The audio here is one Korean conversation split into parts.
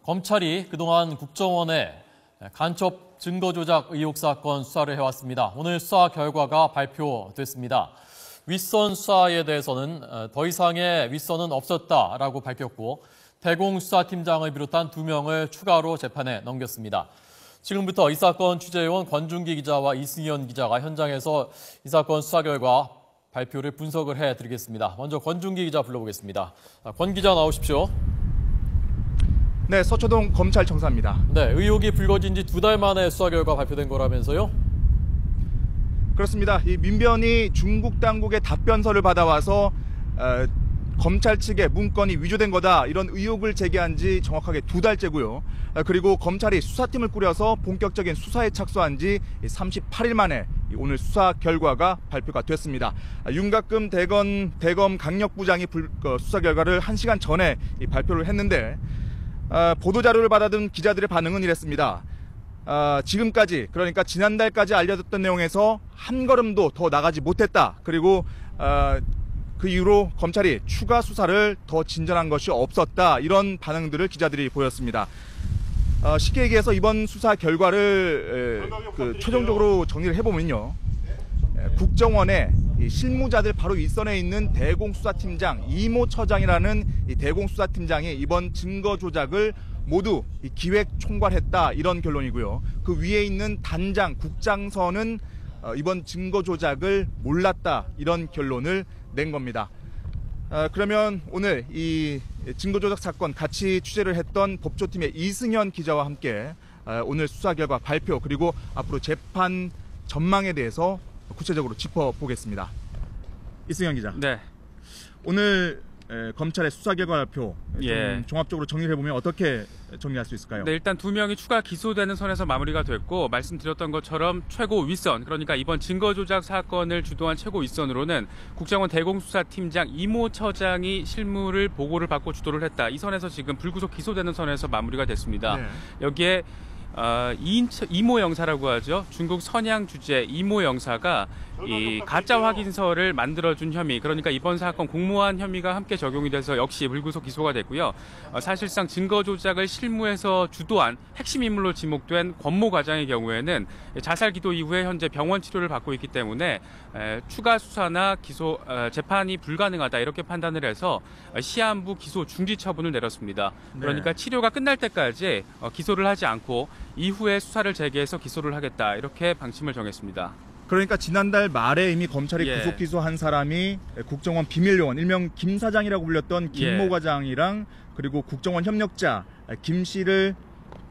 검찰이 그동안 국정원의 간첩 증거 조작 의혹 사건 수사를 해왔습니다. 오늘 수사 결과가 발표됐습니다. 윗선 수사에 대해서는 더 이상의 윗선은 없었다라고 밝혔고 대공수사팀장을 비롯한 2명을 추가로 재판에 넘겼습니다. 지금부터 이 사건 취재해온 권준기 기자와 이승현 기자가 현장에서 이 사건 수사 결과 발표를 분석을 해드리겠습니다. 먼저 권준기 기자 불러보겠습니다. 권 기자 나오십시오. 네, 서초동 검찰청사입니다. 네, 의혹이 불거진 지 2달 만에 수사 결과 발표된 거라면서요? 그렇습니다. 이 민변이 중국 당국의 답변서를 받아와서 검찰 측의 문건이 위조된 거다 이런 의혹을 제기한 지 정확하게 2달째고요. 그리고 검찰이 수사팀을 꾸려서 본격적인 수사에 착수한 지 38일 만에 오늘 수사 결과가 발표가 됐습니다. 윤곽금 대검 강력부장이 수사 결과를 1시간 전에 발표를 했는데 보도자료를 받아든 기자들의 반응은 이랬습니다. 지금까지, 그러니까 지난달까지 알려졌던 내용에서 한 걸음도 더 나가지 못했다. 그리고 그 이후로 검찰이 추가 수사를 더 진전한 것이 없었다. 이런 반응들을 기자들이 보였습니다. 쉽게 얘기해서 이번 수사 결과를 최종적으로 정리를 해보면요. 국정원의 실무자들 바로 윗선에 있는 대공수사팀장 이모 처장이라는 이 대공수사팀장이 이번 증거 조작을 모두 기획 총괄했다 이런 결론이고요. 그 위에 있는 단장 국장선은 이번 증거 조작을 몰랐다 이런 결론을 낸 겁니다. 그러면 오늘 이 증거 조작 사건 같이 취재를 했던 법조팀의 이승현 기자와 함께 오늘 수사 결과 발표 그리고 앞으로 재판 전망에 대해서 구체적으로 짚어보겠습니다. 이승현 기자. 네. 오늘 검찰의 수사 결과 발표 좀 종합적으로 정리를 해보면 어떻게 정리할 수 있을까요? 네, 일단 2명이 추가 기소되는 선에서 마무리가 됐고 말씀드렸던 것처럼 최고 윗선, 그러니까 이번 증거 조작 사건을 주도한 최고 윗선으로는 국정원 대공수사팀장 이모 처장이 실무를 보고를 받고 주도를 했다. 이 선에서 지금 불구속 기소되는 선에서 마무리가 됐습니다. 네. 여기에 이모 영사라고 하죠. 중국 선양 주재 이모 영사가 이 가짜 확인서를 만들어준 혐의, 그러니까 이번 사건 공모한 혐의가 함께 적용이 돼서 역시 불구속 기소가 됐고요. 사실상 증거 조작을 실무에서 주도한 핵심 인물로 지목된 권모 과장의 경우에는 자살 기도 이후에 현재 병원 치료를 받고 있기 때문에 추가 수사나 기소 재판이 불가능하다 이렇게 판단을 해서 시한부 기소 중지 처분을 내렸습니다. 그러니까 치료가 끝날 때까지 기소를 하지 않고 이후에 수사를 재개해서 기소를 하겠다 이렇게 방침을 정했습니다. 그러니까 지난달 말에 이미 검찰이 구속 기소한 사람이 국정원 비밀요원 일명 김 사장이라고 불렸던 김모 과장이랑 그리고 국정원 협력자 김 씨를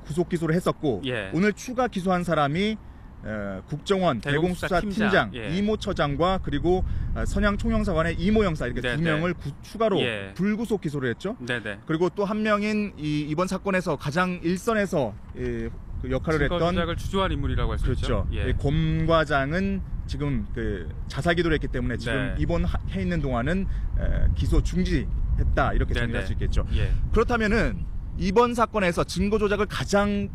구속 기소를 했었고 오늘 추가 기소한 사람이 국정원 대공수사팀장 이모 처장과 그리고 선양 총영사관의 이모 영사 이렇게 2명을 추가로 불구속 기소를 했죠. 그리고 또 한 명인 이번 사건에서 가장 일선에서 그 역할을 했던 조작을 주도한 인물이라고 할 수 있죠. 권 과장은 지금 자살 기도를 했기 때문에 지금 입원해 있는 동안은 기소 중지했다 이렇게 정리할 수 있겠죠. 그렇다면은 이번 사건에서 증거 조작을 가장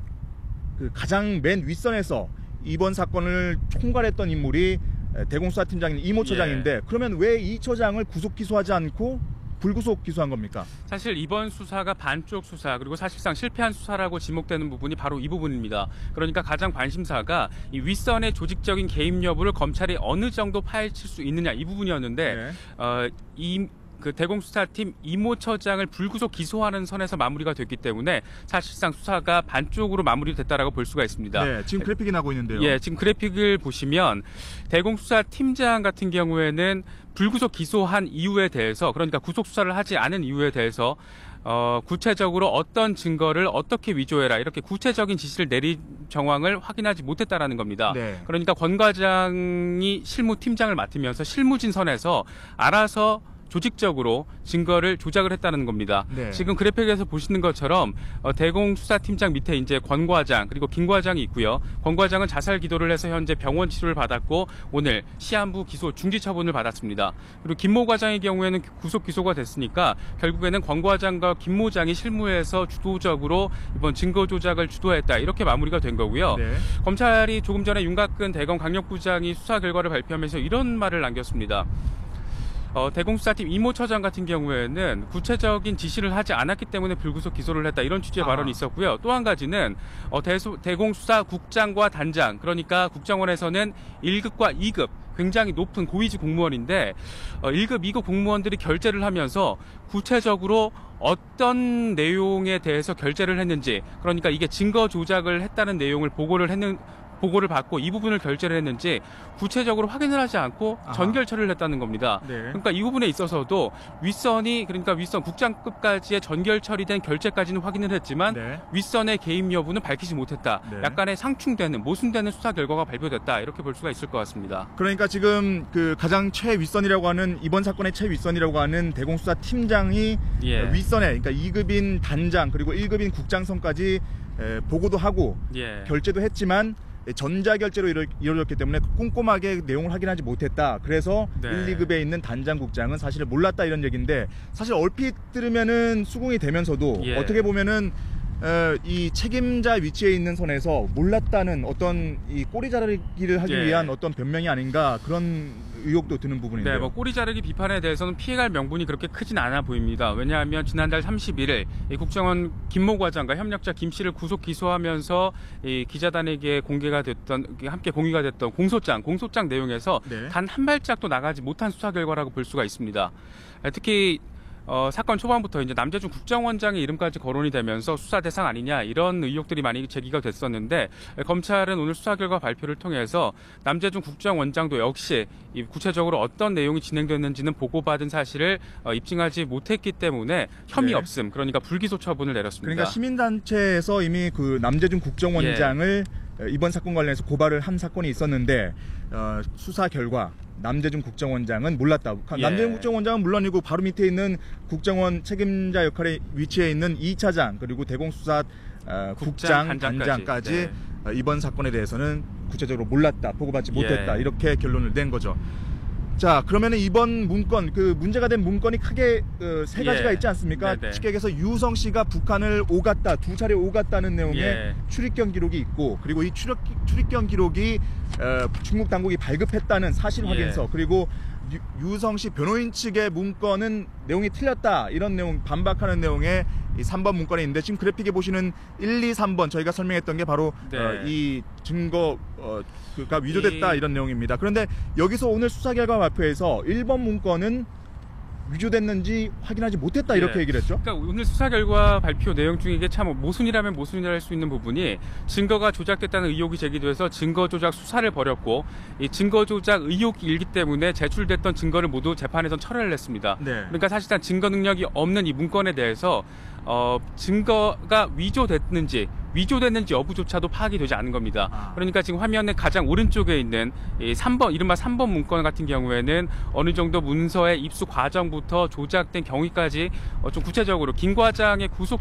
맨 윗선에서 이번 사건을 총괄했던 인물이 대공수사팀장인 이모 처장인데 그러면 왜 이 처장을 구속 기소하지 않고 불구속 기소한 겁니까? 사실 이번 수사가 반쪽 수사 그리고 사실상 실패한 수사라고 지목되는 부분이 바로 이 부분입니다. 그러니까 가장 관심사가 이 윗선의 조직적인 개입 여부를 검찰이 어느 정도 파헤칠 수 있느냐 이 부분이었는데 그 대공수사팀 이모 처장을 불구속 기소하는 선에서 마무리가 됐기 때문에 사실상 수사가 반쪽으로 마무리됐다라고 볼 수가 있습니다. 네, 지금 그래픽이 나고 있는데요. 지금 그래픽을 보시면 대공수사팀장 같은 경우에는 불구속 기소한 이유에 대해서, 그러니까 구속 수사를 하지 않은 이유에 대해서 구체적으로 어떤 증거를 어떻게 위조해라 이렇게 구체적인 지시를 내린 정황을 확인하지 못했다라는 겁니다. 그러니까 권 과장이 실무팀장을 맡으면서 실무진 선에서 알아서 조직적으로 증거를 조작을 했다는 겁니다. 지금 그래픽에서 보시는 것처럼 대공수사팀장 밑에 이제 권 과장 그리고 김 과장이 있고요. 권 과장은 자살 기도를 해서 현재 병원 치료를 받았고 오늘 시한부 기소 중지 처분을 받았습니다. 그리고 김모 과장의 경우에는 구속 기소가 됐으니까 결국에는 권 과장과 김 모장이 실무에서 주도적으로 이번 증거 조작을 주도했다 이렇게 마무리가 된 거고요. 검찰이 조금 전에 윤곽근 대검 강력부장이 수사 결과를 발표하면서 이런 말을 남겼습니다. 대공수사팀 이모 처장 같은 경우에는 구체적인 지시를 하지 않았기 때문에 불구속 기소를 했다 이런 취지의 발언이 있었고요. 또 한 가지는 대공수사국장과 단장, 그러니까 국정원에서는 1급과 2급 굉장히 높은 고위직 공무원인데 1급, 2급 공무원들이 결재를 하면서 구체적으로 어떤 내용에 대해서 결재를 했는지, 그러니까 이게 증거 조작을 했다는 내용을 보고를 받고 이 부분을 결재를 했는지 구체적으로 확인을 하지 않고 전결 처리를 했다는 겁니다. 네. 그러니까 이 부분에 있어서도 윗선이, 그러니까 윗선 국장급까지의 전결 처리된 결재까지는 확인을 했지만 네. 윗선의 개입 여부는 밝히지 못했다. 네. 약간의 상충되는, 모순되는 수사 결과가 발표됐다. 이렇게 볼 수가 있을 것 같습니다. 그러니까 지금 그 가장 최윗선이라고 하는, 이번 사건의 최윗선이라고 하는 대공수사팀장이 예. 윗선에, 그러니까 2급인 단장 그리고 1급인 국장선까지 보고도 하고 예. 결재도 했지만 전자결제로 이루어졌기 때문에 꼼꼼하게 내용을 확인하지 못했다. 그래서 네. 1, 2급에 있는 단장국장은 사실을 몰랐다 이런 얘기인데, 사실 얼핏 들으면은 수긍이 되면서도 예. 어떻게 보면은 이 책임자 위치에 있는 선에서 몰랐다는 어떤 이 꼬리 자르기를 하기 예. 위한 어떤 변명이 아닌가, 그런 의혹도 드는 부분인데요. 네, 뭐 꼬리 자르기 비판에 대해서는 피해갈 명분이 그렇게 크진 않아 보입니다. 왜냐하면 지난달 31일 이 국정원 김모 과장과 협력자 김 씨를 구속 기소하면서 이 기자단에게 공개가 됐던, 함께 공유가 됐던 공소장 내용에서 네. 단 한 발짝도 나가지 못한 수사 결과라고 볼 수가 있습니다. 특히 사건 초반부터 이제 남재준 국정원장의 이름까지 거론이 되면서 수사 대상 아니냐 이런 의혹들이 많이 제기가 됐었는데, 검찰은 오늘 수사 결과 발표를 통해서 남재준 국정원장도 역시 구체적으로 어떤 내용이 진행됐는지는 보고받은 사실을 입증하지 못했기 때문에 혐의 네. 없음, 그러니까 불기소 처분을 내렸습니다. 그러니까 시민단체에서 이미 그 남재준 국정원장을 이번 사건 관련해서 고발을 한 사건이 있었는데, 수사 결과 남재준 국정원장은 몰랐다. 예. 남재준 국정원장은 물론이고 바로 밑에 있는 국정원 책임자 역할에 위치해 있는 2차장 그리고 대공수사 국장, 단장까지 네. 이번 사건에 대해서는 구체적으로 몰랐다, 보고받지 못했다, 예. 이렇게 결론을 낸 거죠. 자, 그러면은 이번 문건, 그 문제가 된 문건이 크게 세 가지가 예. 있지 않습니까? 네네. 쉽게 얘기해서 유성 씨가 북한을 오갔다, 2차례 오갔다는 내용의 예. 출입경 기록이 있고, 그리고 이 출입경 기록이 중국 당국이 발급했다는 사실 확인서, 예. 그리고 유성 씨 변호인 측의 문건은 내용이 틀렸다, 이런 내용, 반박하는 내용의 이 3번 문건에 있는데, 지금 그래픽에 보시는 1, 2, 3번 저희가 설명했던 게 바로 네. 이 증거가 위조됐다 이런 내용입니다. 그런데 여기서 오늘 수사 결과 발표에서 1번 문건은 위조됐는지 확인하지 못했다, 이렇게 예. 얘기를 했죠. 그러니까 오늘 수사 결과 발표 내용 중에 이게 참 모순이라면 모순이라 할 수 있는 부분이, 증거가 조작됐다는 의혹이 제기돼서 증거 조작 수사를 벌였고, 이 증거 조작 의혹이 일기 때문에 제출됐던 증거를 모두 재판에서 철회를 했습니다. 네. 그러니까 사실상 증거 능력이 없는 이 문건에 대해서 증거가 위조됐는지 여부조차도 파악이 되지 않은 겁니다. 그러니까 지금 화면의 가장 오른쪽에 있는 이 3번, 이른바 3번 문건 같은 경우에는 어느 정도 문서의 입수 과정부터 조작된 경위까지 좀 구체적으로 김 과장의 구속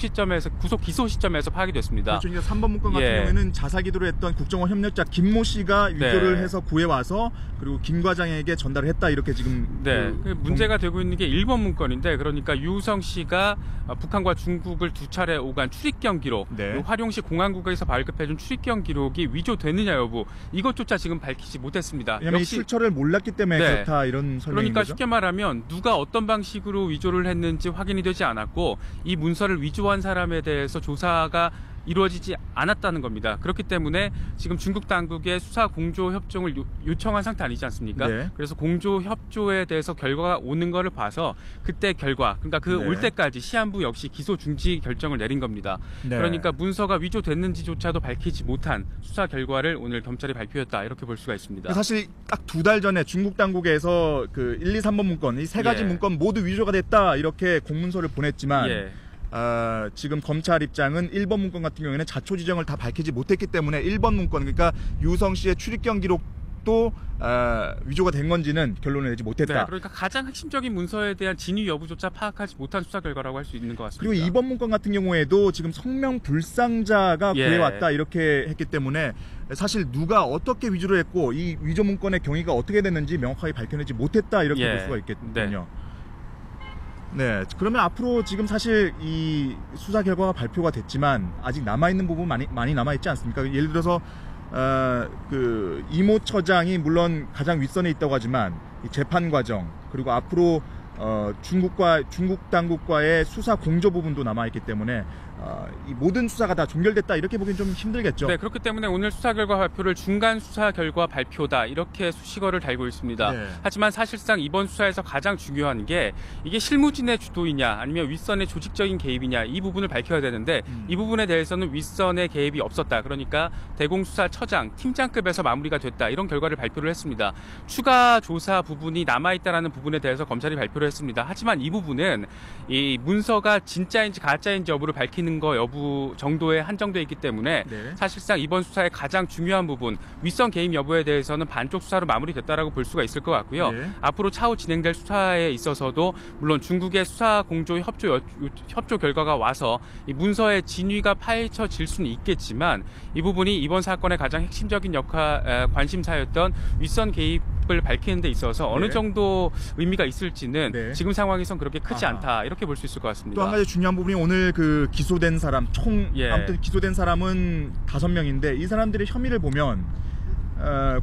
기소 시점에서 파악이 됐습니다. 그렇죠. 그러니까 3번 문건 같은 예. 경우에는 자사기도를 했던 국정원 협력자 김모 씨가 위조를 네. 해서 구해와서 그리고 김 과장에게 전달을 했다, 이렇게 지금 네, 문제가 되고 있는 게 1번 문건인데, 그러니까 유성 씨가 북한과 중국을 2차례 오간 출입경 기록, 네. 그리고 화룡시 공안국에서 발급해준 출입경 기록이 위조되느냐 여부, 이것조차 지금 밝히지 못했습니다. 왜냐면 이 출처를 몰랐기 때문에 네. 그렇다, 이런 설명인 그러니까 거죠. 쉽게 말하면 누가 어떤 방식으로 위조를 했는지 확인이 되지 않았고, 이 문서를 위조한 사람에 대해서 조사가 이루어지지 않았다는 겁니다. 그렇기 때문에 지금 중국 당국의 수사 공조 협조를 요청한 상태 아니지 않습니까? 네. 그래서 공조 협조에 대해서 결과가 오는 거를 봐서 그때 결과, 그러니까 그 네. 올 때까지 시한부 역시 기소 중지 결정을 내린 겁니다. 네. 그러니까 문서가 위조됐는지조차도 밝히지 못한 수사 결과를 오늘 검찰이 발표했다, 이렇게 볼 수가 있습니다. 사실 딱 2달 전에 중국 당국에서 그 1, 2, 3번 문건, 이 세 가지 예. 문건 모두 위조가 됐다, 이렇게 공문서를 보냈지만 예. 지금 검찰 입장은 1번 문건 같은 경우에는 자초 지정을 다 밝히지 못했기 때문에 1번 문건, 그러니까 유성 씨의 출입경 기록도 위조가 된 건지는 결론을 내지 못했다. 네, 그러니까 가장 핵심적인 문서에 대한 진위 여부조차 파악하지 못한 수사 결과라고 할 수 있는 것 같습니다. 그리고 2번 문건 같은 경우에도 지금 성명 불상자가 예. 구해왔다, 이렇게 했기 때문에 사실 누가 어떻게 위조를 했고 이 위조 문건의 경위가 어떻게 됐는지 명확하게 밝혀내지 못했다, 이렇게 예. 볼 수가 있겠군요. 네, 그러면 앞으로 지금 사실 이 수사 결과가 발표가 됐지만 아직 남아있는 부분 많이 남아있지 않습니까? 예를 들어서 그 이모 처장이 물론 가장 윗선에 있다고 하지만 이 재판 과정, 그리고 앞으로 중국 당국과의 수사 공조 부분도 남아 있기 때문에 이 모든 수사가 다 종결됐다 이렇게 보기엔 좀 힘들겠죠. 네, 그렇기 때문에 오늘 수사 결과 발표를 중간 수사 결과 발표다 이렇게 수식어를 달고 있습니다. 네. 하지만 사실상 이번 수사에서 가장 중요한 게 이게 실무진의 주도이냐 아니면 윗선의 조직적인 개입이냐 이 부분을 밝혀야 되는데 이 부분에 대해서는 윗선의 개입이 없었다. 그러니까 대공수사처장, 팀장급에서 마무리가 됐다. 이런 결과를 발표를 했습니다. 추가 조사 부분이 남아있다는 부분에 대해서 검찰이 발표를 했습니다. 하지만 이 부분은 이 문서가 진짜인지 가짜인지 여부를 밝히는 거 여부 정도에 한정되어 있기 때문에 네. 사실상 이번 수사의 가장 중요한 부분 윗선 개입 여부에 대해서는 반쪽 수사로 마무리됐다라고 볼 수가 있을 것 같고요. 네. 앞으로 차후 진행될 수사에 있어서도 물론 중국의 수사 공조 협조 결과가 와서 이 문서의 진위가 파헤쳐질 수는 있겠지만 이 부분이 이번 사건의 가장 핵심적인 관심사였던 윗선 개입을 밝히는 데 있어서 어느 네. 정도 의미가 있을지는 네. 지금 상황에선 그렇게 크지 아하. 않다 이렇게 볼 수 있을 것 같습니다. 또 한 가지 중요한 부분이 오늘 그 기소된 사람 아무튼 기소된 사람은 5명인데 이 사람들의 혐의를 보면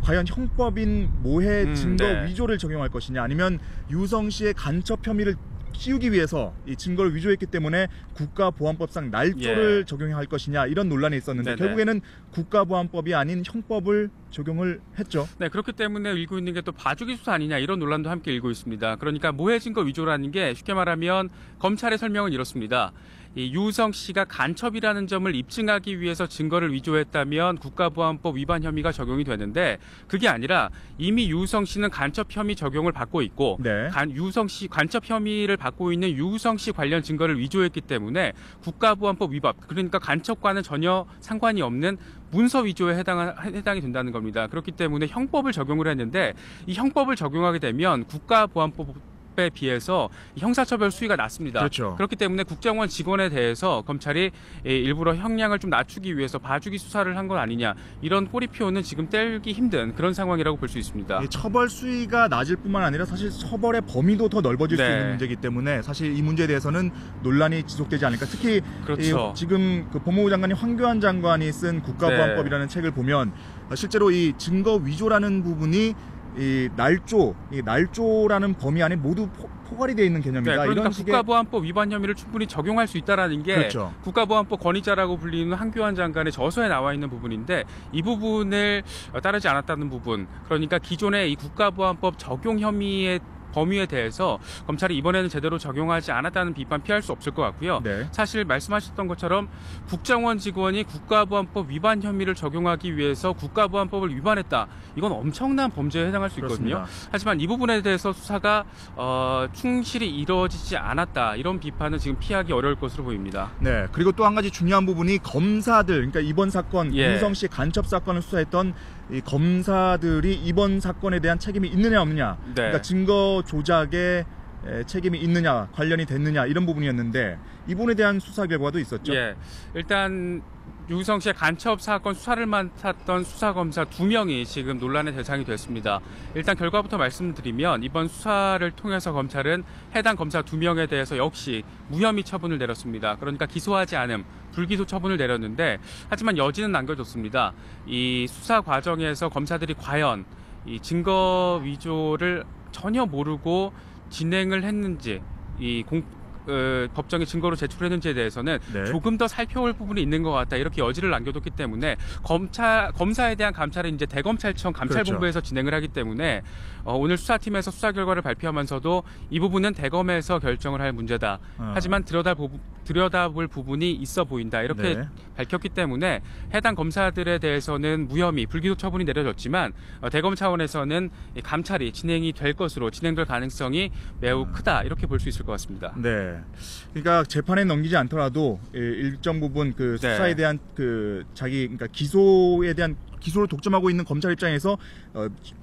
과연 형법인 모해 증거 네. 위조를 적용할 것이냐 아니면 유성 씨의 간첩 혐의를 씌우기 위해서 이 증거를 위조했기 때문에 국가보안법상 날조를 적용할 것이냐 이런 논란이 있었는데 네네. 결국에는 국가보안법이 아닌 형법을 적용을 했죠. 네, 그렇기 때문에 일고 있는 게 또 봐주기 수사 아니냐 이런 논란도 함께 일고 있습니다. 그러니까 모해 증거 위조라는 게 쉽게 말하면 검찰의 설명은 이렇습니다. 이 유성 씨가 간첩이라는 점을 입증하기 위해서 증거를 위조했다면 국가보안법 위반 혐의가 적용이 되는데 그게 아니라 이미 유성 씨는 간첩 혐의 적용을 받고 있고 네. 유성 씨 간첩 혐의를 받고 있는 유성 씨 관련 증거를 위조했기 때문에 국가보안법 위반 그러니까 간첩과는 전혀 상관이 없는 문서 위조에 해당이 된다는 겁니다. 그렇기 때문에 형법을 적용을 했는데 이 형법을 적용하게 되면 국가보안법에 비해서 형사처벌 수위가 낮습니다. 그렇죠. 그렇기 때문에 국정원 직원에 대해서 검찰이 일부러 형량을 좀 낮추기 위해서 봐주기 수사를 한 건 아니냐 이런 꼬리표는 지금 떼기 힘든 그런 상황이라고 볼 수 있습니다. 처벌 수위가 낮을 뿐만 아니라 사실 처벌의 범위도 더 넓어질 수 있는 문제이기 때문에 사실 이 문제에 대해서는 논란이 지속되지 않을까. 특히 그렇죠. 지금 그 법무부 장관이 황교안 장관이 쓴 국가보안법이라는 책을 보면 실제로 이 증거 위조라는 부분이 이 날조라는 범위 안에 모두 포괄이 되어 있는 개념이다. 네, 그러니까 이런 식의 국가보안법 위반 혐의를 충분히 적용할 수 있다라는 게 그렇죠. 국가보안법 권위자라고 불리는 황교안 장관의 저서에 나와 있는 부분인데 이 부분을 따르지 않았다는 부분. 그러니까 기존의 이 국가보안법 적용 혐의의 범위에 대해서 검찰이 이번에는 제대로 적용하지 않았다는 비판 피할 수 없을 것 같고요. 네. 사실 말씀하셨던 것처럼 국정원 직원이 국가보안법 위반 혐의를 적용하기 위해서 국가보안법을 위반했다. 이건 엄청난 범죄에 해당할 수 있거든요. 그렇습니다. 하지만 이 부분에 대해서 수사가 충실히 이루어지지 않았다. 이런 비판은 지금 피하기 어려울 것으로 보입니다. 네. 그리고 또 한 가지 중요한 부분이 검사들, 그러니까 이번 사건 유성 씨 간첩 사건을 수사했던 이 검사들이 이번 사건에 대한 책임이 있느냐 없느냐, 네. 그러니까 증거 조작에 책임이 있느냐, 관련이 됐느냐 이런 부분이었는데 이 부분에 대한 수사 결과도 있었죠. 예, 일단 유성 씨의 간첩 사건 수사를 맡았던 수사검사 2명이 지금 논란의 대상이 됐습니다. 일단 결과부터 말씀드리면 이번 수사를 통해서 검찰은 해당 검사 2명에 대해서 역시 무혐의 처분을 내렸습니다. 그러니까 기소하지 않음, 불기소 처분을 내렸는데 하지만 여지는 남겨뒀습니다. 이 수사 과정에서 검사들이 과연 이 증거 위조를 전혀 모르고 진행을 했는지 법정에 증거로 제출했는지에 대해서는 네. 조금 더 살펴볼 부분이 있는 것 같다. 이렇게 여지를 남겨뒀기 때문에 검사에 대한 감찰은 이제 대검찰청 감찰본부에서 진행을 하기 때문에 오늘 수사팀에서 수사 결과를 발표하면서도 이 부분은 대검에서 결정을 할 문제다. 하지만 들여다볼 부분이 있어 보인다. 이렇게 밝혔기 때문에 해당 검사들에 대해서는 무혐의, 불기소 처분이 내려졌지만 대검 차원에서는 감찰이 진행될 가능성이 매우 크다. 이렇게 볼 수 있을 것 같습니다. 네. 그러니까 재판에 넘기지 않더라도 일정 부분 그 수사에 대한 그러니까 기소를 독점하고 있는 검찰 입장에서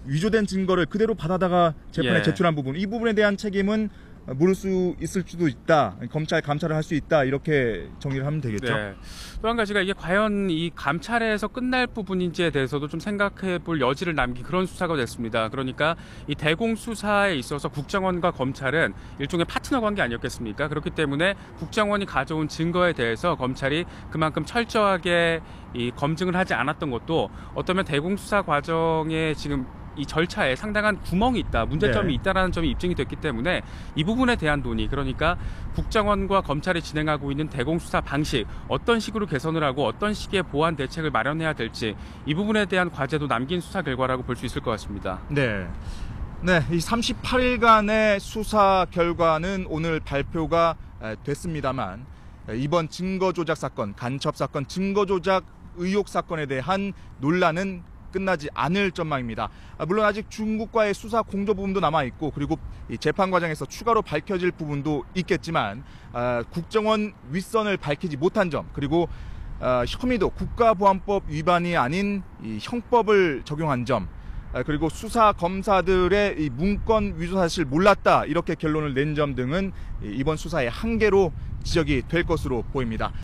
위조된 증거를 그대로 받아다가 재판에 제출한 부분, 이 부분에 대한 책임은 물을 수 있을 수도 있다. 감찰을 할 수 있다. 이렇게 정리를 하면 되겠죠. 네. 또 한 가지가 이게 과연 이 감찰에서 끝날 부분인지에 대해서도 좀 생각해 볼 여지를 남긴 그런 수사가 됐습니다. 그러니까 이 대공 수사에 있어서 국정원과 검찰은 일종의 파트너 관계 아니었겠습니까? 그렇기 때문에 국정원이 가져온 증거에 대해서 검찰이 그만큼 철저하게 이 검증을 하지 않았던 것도 어쩌면 대공 수사 과정에 지금 이 절차에 상당한 구멍이 있다, 문제점이 네. 있다라는 점이 입증이 됐기 때문에 이 부분에 대한 논의, 그러니까 국정원과 검찰이 진행하고 있는 대공수사 방식, 어떤 식으로 개선을 하고 어떤 식의 보완 대책을 마련해야 될지 이 부분에 대한 과제도 남긴 수사 결과라고 볼 수 있을 것 같습니다. 네. 네, 이 38일간의 수사 결과는 오늘 발표가 됐습니다만 이번 증거조작 사건, 간첩 사건, 증거조작 의혹 사건에 대한 논란은 끝나지 않을 전망입니다. 물론 아직 중국과의 수사 공조 부분도 남아있고 그리고 이 재판 과정에서 추가로 밝혀질 부분도 있겠지만 국정원 윗선을 밝히지 못한 점, 그리고 혐의도 국가보안법 위반이 아닌 이 형법을 적용한 점, 그리고 수사 검사들의 이 문건 위조 사실 몰랐다 이렇게 결론을 낸 점 등은 이번 수사의 한계로 지적이 될 것으로 보입니다.